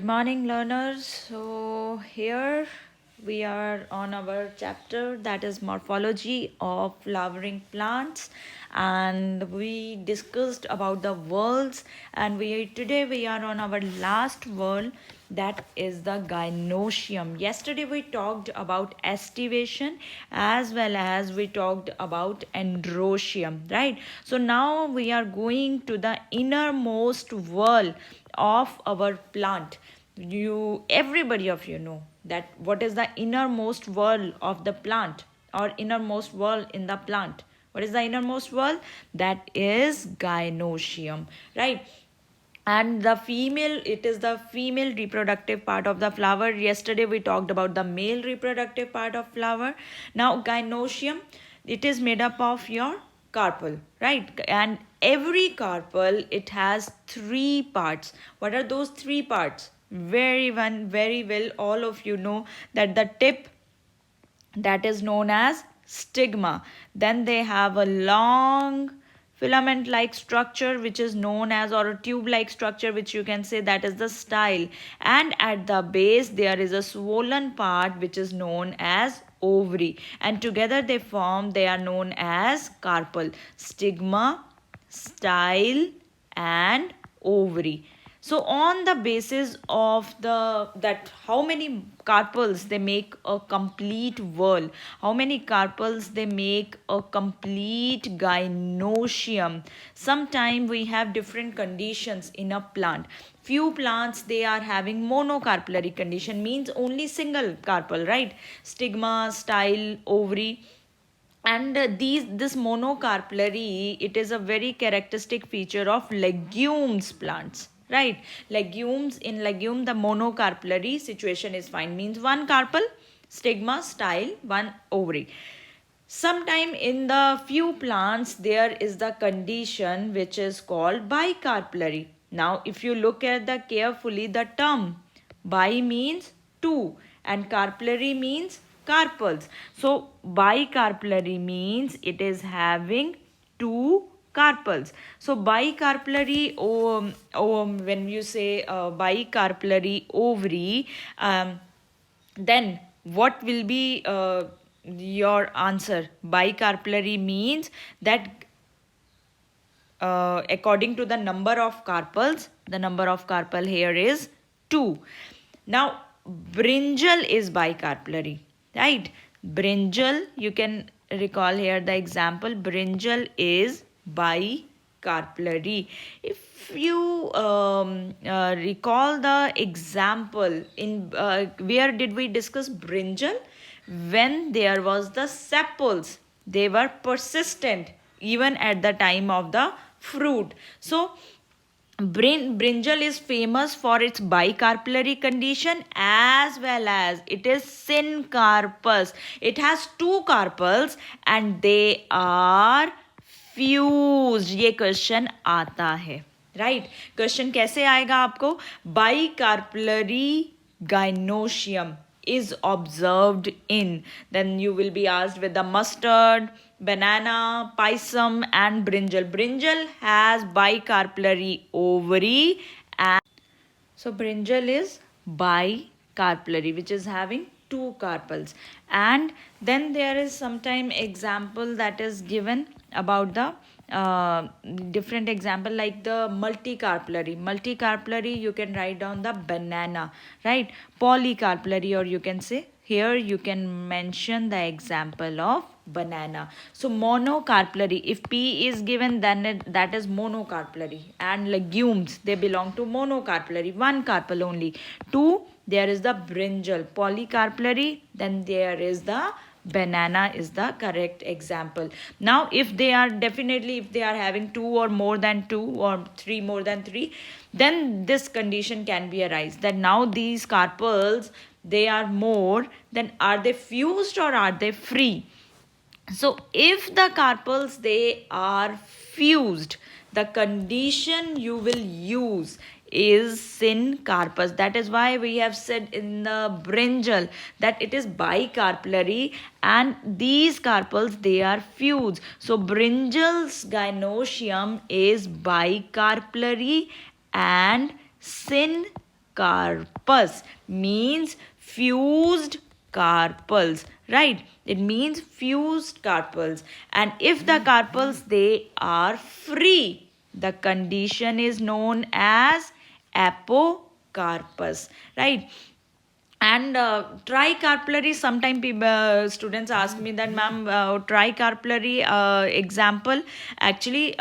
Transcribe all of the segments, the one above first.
Good morning, learners. So, here we are on our chapter that is morphology of flowering plants, and we discussed about the whorls. And we today we are on our last whorl, that is the gynoecium. Yesterday we talked about estivation as well as we talked about androecium, right? So now we are going to the innermost whorl of our plant. You everybody of you know that what is the innermost whorl of the plant or innermost whorl in the plant. What is the innermost whorl? That is gynoecium, right? And the female, it is the female reproductive part of the flower. Yesterday we talked about the male reproductive part of flower. Now gynoecium, it is made up of your carpel, right? And every carpel, it has three parts. What are those three parts? Very well all of you know that the tip, that is known as stigma. Then they have a long filament like structure which is known as, or a tube like structure which you can say, that is the style. And at the base there is a swollen part which is known as ovary, and together they are known as carpel. Stigma, style, and ovary. So on the basis of the that how many carpels they make a complete whorl, how many carpels they make a complete gynoecium. Sometime we have different conditions in a plant. Few plants they are having monocarpellary condition, means only single carpel, right? Stigma, style, ovary. And this monocarpellary, it is a very characteristic feature of legumes plants, right? Legumes, in legume the monocarpellary situation is fine, means one carpel, stigma, style, one ovary. Sometime in the few plants there is the condition which is called bicarpellary. Now if you look at the carefully, the term bi means two and carpellary means carpels. So bicarpellary means it is having two carpels. So bicarpellary, when you say bicarpellary ovary, then what will be your answer? Bicarpellary means that according to the number of carpels, the number of carpel here is 2. Now brinjal is bicarpellary, right? Brinjal, you can recall here the example, brinjal is bicarpellary. If you recall the example in where did we discuss brinjal? When there was the sepals, they were persistent even at the time of the fruit. So brinjal is famous for its bicarpellary condition as well as it is syncarpous. It has two carpels and they are fused. ये question आता है, right? Question कैसे आएगा आपको? Bicarpellary gynoecium is observed in, then you will be asked with the mustard, banana, pisum, and brinjal. Brinjal has bicarpellary ovary, and so brinjal is bicarpellary, which is having two carpels. And then there is sometime example that is given about the different example, like the multicarpellary. You can write down the banana, right? Polycarpellary, or you can say here you can mention the example of banana. So monocarpellary, if P is given, then that is monocarpellary. And legumes, they belong to monocarpellary, one carpel only. 2, there is the brinjal. Polycarpellary, then there is the banana is the correct example. Now if they are having 2 or more than 2 or 3 more than 3, then this condition can be arise that now these carpels, they are more, then are they fused or are they free? So if the carpels they are fused, the condition you will use is syncarpous. That is why we have said in the brinjal that it is bicarpellary and these carpels they are fused. So brinjal's gynoecium is bicarpellary and syncarpous. carpus means fused carpels, right? It means fused carpels. And if the carpels, they are free, the condition is known as apocarpus, right? And tricarpellary, sometimes students ask me that, ma'am, tricarpellary example, actually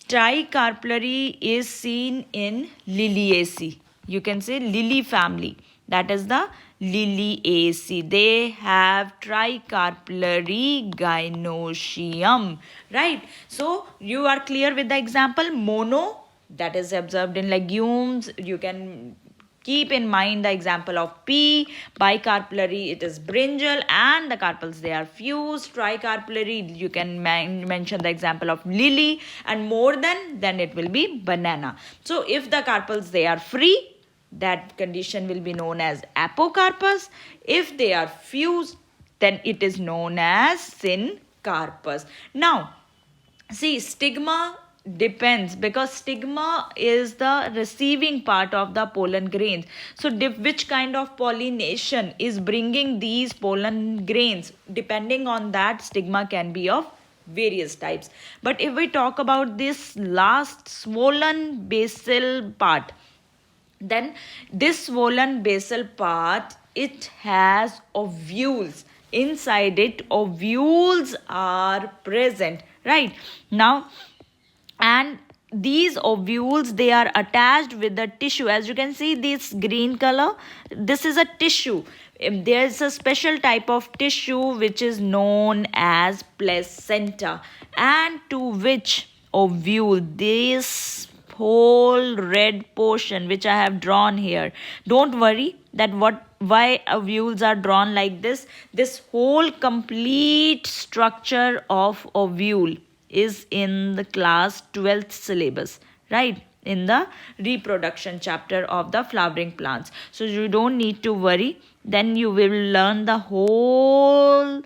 tricarpellary is seen in Liliaceae. You can say lily family, that is the Liliaceae. They have tricarpellary gynoecium, right? So you are clear with the example. Mono, that is observed in legumes. You can keep in mind the example of pea. Bicarpellary, it is brinjal, and the carpels, they are fused. Tricarpellary, you can mention the example of lily, and more than, then it will be banana. So if the carpels, they are free, that condition will be known as apocarpus. If they are fused, then it is known as syncarpus. Now, see, stigma depends, because stigma is the receiving part of the pollen grains. So which kind of pollination is bringing these pollen grains, depending on that, stigma can be of various types. But if we talk about this last swollen basal part, then this swollen basal part, it has ovules. Inside it, ovules are present, right? Now, and these ovules, they are attached with the tissue. As you can see, this green color, this is a tissue. There is a special type of tissue which is known as placenta, and to which ovule, this whole red portion which I have drawn here, don't worry that why ovules are drawn like this. This whole complete structure of ovule is in the class 12th syllabus, right? In the reproduction chapter of the flowering plants. So you don't need to worry. Then you will learn the whole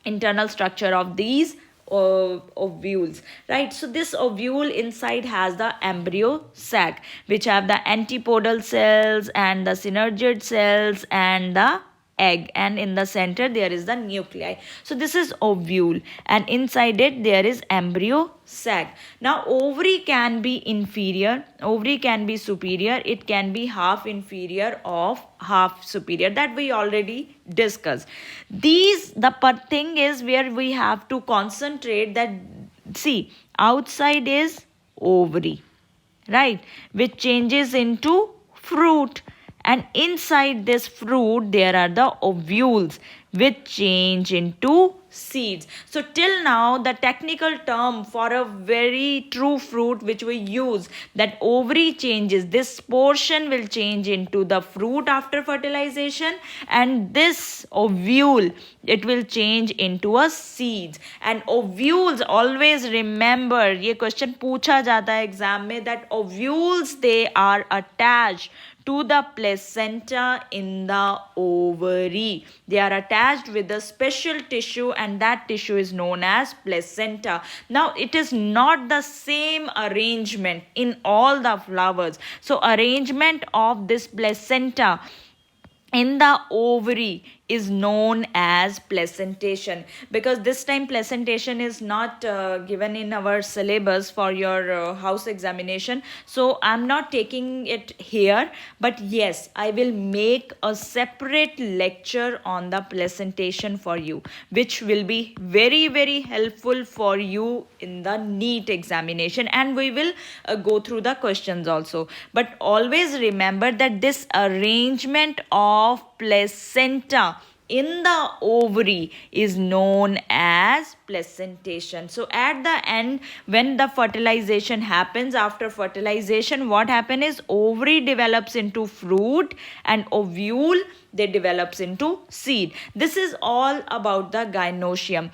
internal structure of these ovules, right? So this ovule inside has the embryo sac, which have the antipodal cells and the synergid cells and the egg, and in the center there is the nuclei. So this is ovule, and inside it there is embryo sac. Now ovary can be inferior, ovary can be superior, it can be half inferior of half superior, that we already discussed. These, the thing is where we have to concentrate, that see, outside is ovary, right, which changes into fruit, and inside this fruit there are the ovules which change into seeds. So till now, the technical term for a very true fruit which we use, that ovary changes, this portion will change into the fruit after fertilization, and this ovule, it will change into a seeds. And ovules, always remember, ये question पूछा जाता है exam में, that ovules, they are attached to the placenta in the ovary. They are attached with a special tissue, and that tissue is known as placenta. Now it is not the same arrangement in all the flowers. So arrangement of this placenta in the ovary is known as placentation, because this time placentation is not given in our syllabus for your house examination. So I'm not taking it here, but yes, I will make a separate lecture on the placentation for you, which will be very, very helpful for you in the NEET examination, and we will go through the questions also. But always remember that this arrangement of placenta in the ovary is known as placentation. So at the end, when the fertilization happens, after fertilization, what happens is ovary develops into fruit, and ovule, they develops into seed. This is all about the gynoecium,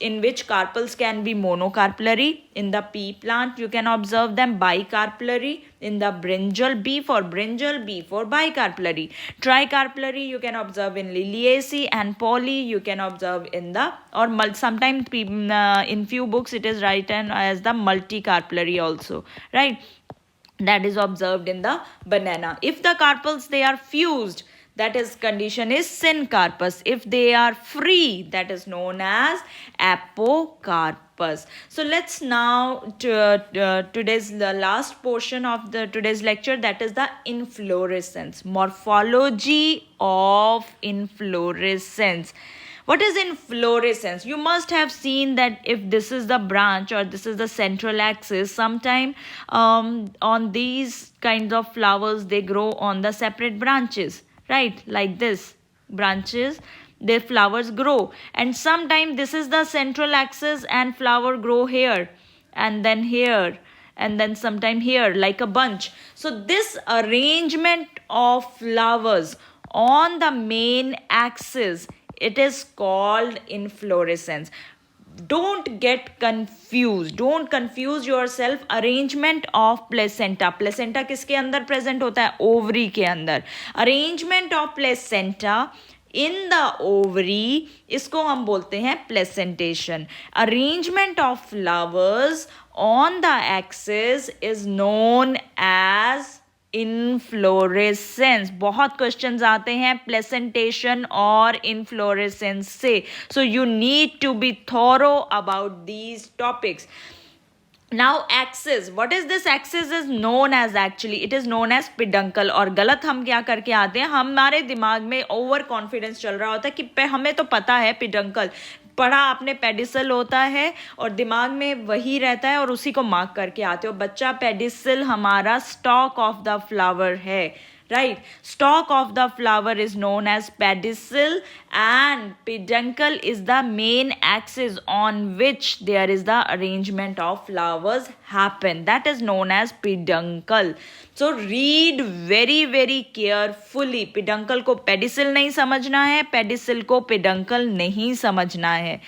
in which carpels can be monocarpellary. In the pea plant, you can observe them bicarpellary. In the brinjal, B for brinjal, B for bicarpellary. Tricarpellary you can observe in Liliaceae, and poly you can observe in the, or sometimes in few books it is written as the multicarpellary also, right? that is observed in the banana. If the carpels they are fused, that is condition is syncarpus. If they are free, that is known as apocarpus. So let's now today's the last portion of the today's lecture, that is the inflorescence, morphology of inflorescence. What is inflorescence? You must have seen that if this is the branch or this is the central axis, sometime on these kinds of flowers they grow on the separate branches, right? Like this branches, their flowers grow, and sometime this is the central axis and flower grow here and then here and then sometime here like a bunch. So this arrangement of flowers on the main axis, it is called inflorescence. Don't get confused, don't confuse yourself. arrangement of placenta, placenta किसके अंदर present होता है? ovary के अंदर. arrangement of placenta in the ovary, इसको हम बोलते हैं placentation. arrangement of flowers on the axis is known as inflorescence. बहुत क्वेश्चंस आते हैं प्लेसेंटेशन और इनफ्लोरेसेंस से, so you need to be thorough about these topics. Now axis, what is this axis is known as, actually it is known as peduncle. और गलत हम क्या करके आते हैं, हमारे दिमाग में ओवर कॉन्फिडेंस चल रहा होता है कि हमें तो पता है peduncle, पढ़ा आपने पेडिसल होता है और दिमाग में वही रहता है और उसी को मार्क करके आते हो. बच्चा पेडिसल हमारा स्टॉक ऑफ द फ्लावर है, right? Stalk of the flower is known as pedicel, and peduncle is the main axis on which there is the arrangement of flowers happen. That is known as peduncle. So read very very carefully. peduncle को pedicel नहीं समझना है, pedicel को peduncle नहीं समझना है.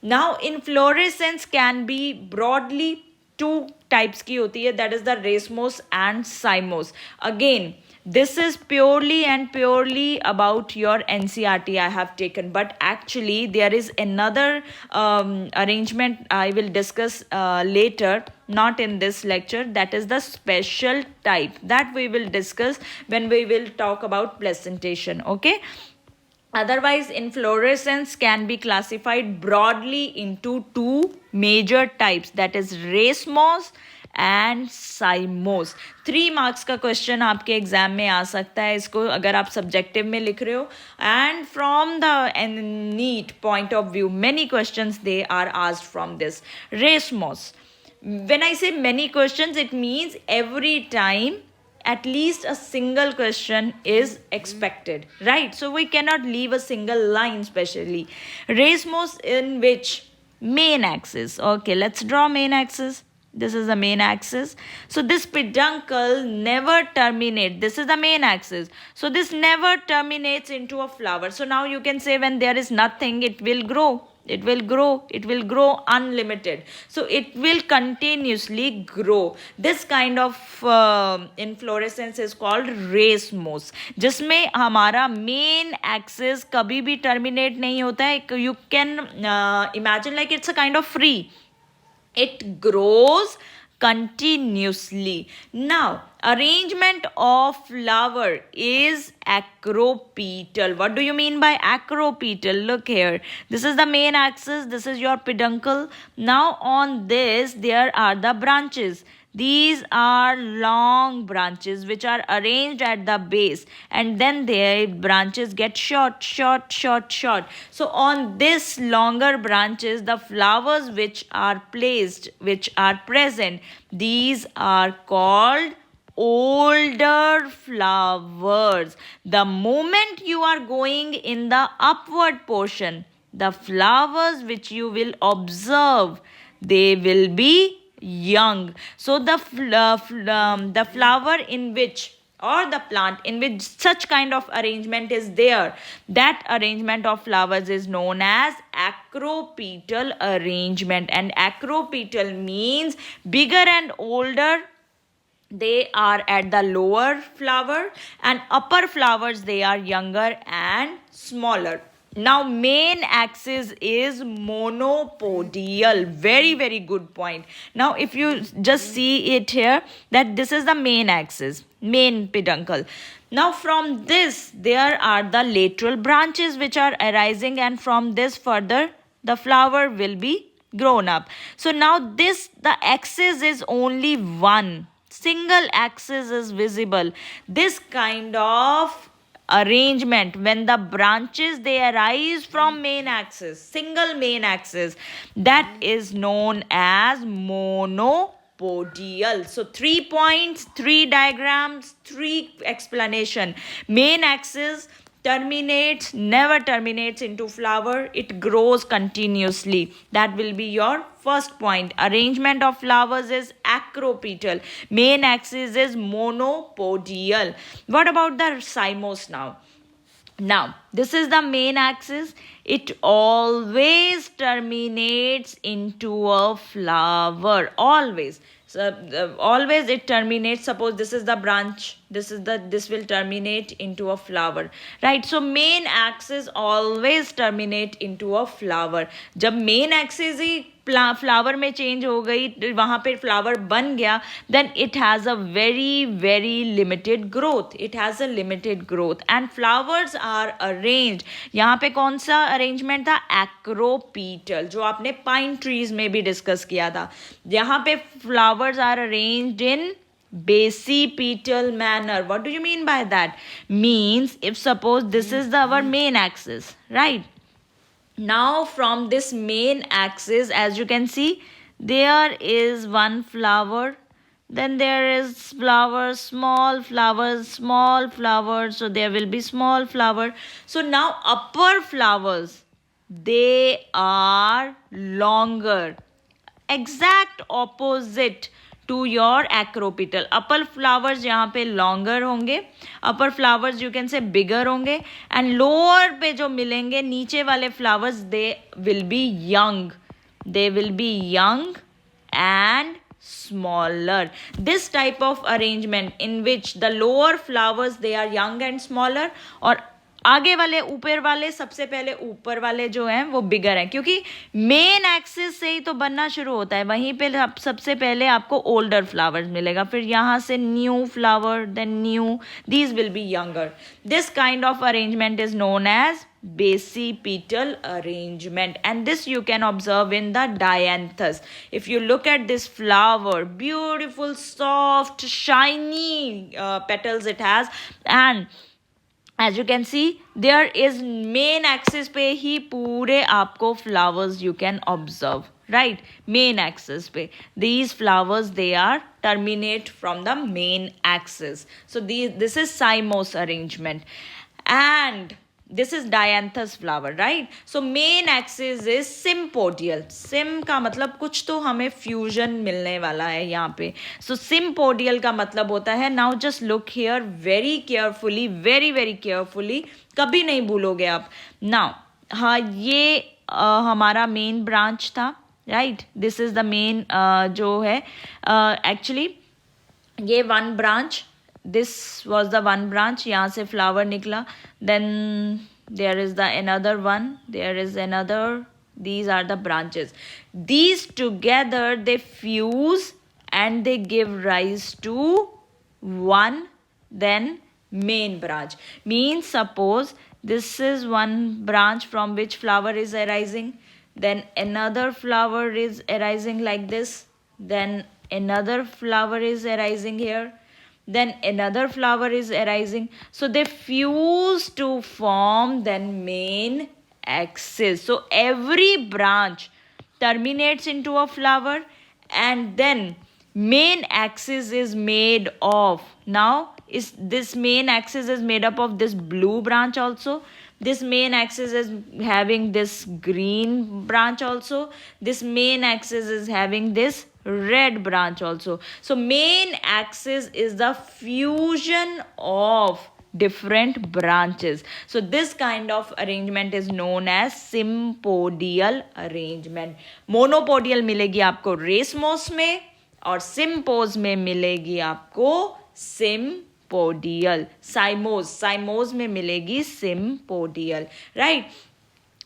Now inflorescence can be broadly two types की होती है, that is the racemose and cymose. Again, this is purely and purely about your NCERT I have taken, but actually there is another arrangement I will discuss later, not in this lecture, that is the special type that we will discuss when we will talk about placentation. Okay, otherwise inflorescence can be classified broadly into two major types, that is racemose and साइमोस. 3 marks का question आपके exam में आ सकता है इसको, अगर आप subjective में लिख रहे हो. And from the NEET point of view many questions they are asked from this racemose. When I say many questions, it means every time at least a single question is expected, right? So we cannot leave a single line, especially racemose, in which main axis. Okay, let's draw main axis. This is the main axis. So this peduncle never terminates. This is the main axis. So this never terminates into a flower. So now you can say when there is nothing, it will grow. It will grow. It will grow unlimited. So it will continuously grow. This kind of inflorescence is called racemose, जिसमें हमारा main axis कभी भी terminate नहीं होता है. You can imagine like it's a kind of free. It grows continuously. Now, arrangement of flower is acropetal. What do you mean by acropetal? Look here. This is the main axis. This is your peduncle. Now, on this, there are the branches. These are long branches which are arranged at the base, and then their branches get short. So on this longer branches, the flowers which are present, these are called older flowers. The moment you are going in the upward portion, the flowers which you will observe, they will be young. So the flower in which, or the plant in which such kind of arrangement is there, that arrangement of flowers is known as acropetal arrangement. And acropetal means bigger and older, they are at the lower flower, and upper flowers they are younger and smaller. Now, main axis is monopodial. Very, very good point. Now, if you just see it here, that this is the main axis, main peduncle. Now, from this, there are the lateral branches which are arising, and from this further, the flower will be grown up. So, now the axis is only one. Single axis is visible. This kind of arrangement, when the branches they arise from main axis, single main axis, that is known as monopodial. So 3 points, 3 diagrams, 3 explanation. Main axis never terminates into flower, it grows continuously. That will be your first point. Arrangement of flowers is acropetal, main axis is monopodial. What about the cymos now? Now, this is the main axis. It always terminates into a flower. Always. So, always it terminates. Suppose this is the branch. This will terminate into a flower. Right? So, main axis always terminate into a flower. जब main axis ही flower में change हो गई, वहाँ पे flower बन गया, then it has a very very limited growth. It has a limited growth and flowers are arranged. यहाँ पे कौन सा अरेंजमेंट था? एक्रोपीटल, जो आपने पाइन ट्रीज में भी डिस्कस किया था. यहाँ पे flowers are arranged in basipetal manner. What do you mean by that? Means if suppose this is our main axis, right? Now from this main axis, as you can see, there is one flower, then there is flowers, small flowers, small flowers, so there will be small flower. So now upper flowers, they are longer, exact opposite to your acropetal. Upper flowers यहाँ पे longer होंगे, upper flowers you can say bigger होंगे, and lower पे जो मिलेंगे नीचे वाले flowers, they will be young. They will be young and smaller. This type of arrangement in which the lower flowers they are young and smaller, और आगे वाले ऊपर वाले सबसे पहले ऊपर वाले जो हैं वो बिगर हैं, क्योंकि मेन एक्सिस से ही तो बनना शुरू होता है. वहीं पे सबसे पहले आपको ओल्डर फ्लावर्स मिलेगा, फिर यहाँ से new flower, then new, these will be younger. This kind of arrangement is known as basipetal arrangement, and this you can observe in the dianthus. If you look at this flower, beautiful soft shiny petals it has, and as you can see there is main axis पे ही पूरे आपको flowers you can observe, right? Main axis पे these flowers they are terminate from the main axis. So this is cymose arrangement, and this is dianthus flower, right? So main axis is sympodial. Sim का मतलब कुछ तो हमें fusion मिलने वाला है यहाँ पे. So sympodial का मतलब होता है, now just look here very carefully, very very carefully, कभी नहीं भूलोगे आप. Now हाँ ये हमारा main branch था, right? This is the main जो है actually ये one branch. This was the one branch, यहाँ से flower निकला, then there is the another one, there is another, these are the branches. These together they fuse and they give rise to one then main branch. Means suppose this is one branch from which flower is arising, then another flower is arising like this, then another flower is arising here, then another flower is arising. So they fuse to form then main axis. So every branch terminates into a flower, and then main axis is made of, now is this main axis is made up of this blue branch also, this main axis is having this green branch also, this main axis is having this red branch also. So main axis is the fusion of different branches. So this kind of arrangement is known as sympodial arrangement. Monopodial मिलेगी आपको racemose में, और सिम्पोज में मिलेगी आपको sympodial. Cymose में मिलेगी sympodial, right?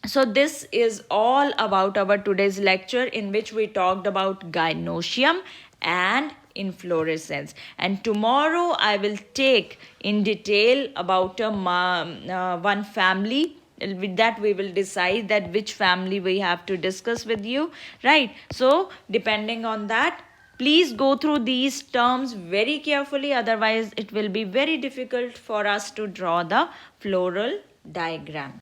So this is all about our today's lecture, in which we talked about gynoecium and inflorescence. And tomorrow I will take in detail about one family. With that we will decide that which family we have to discuss with you, right? So depending on that, please go through these terms very carefully, otherwise it will be very difficult for us to draw the floral diagram.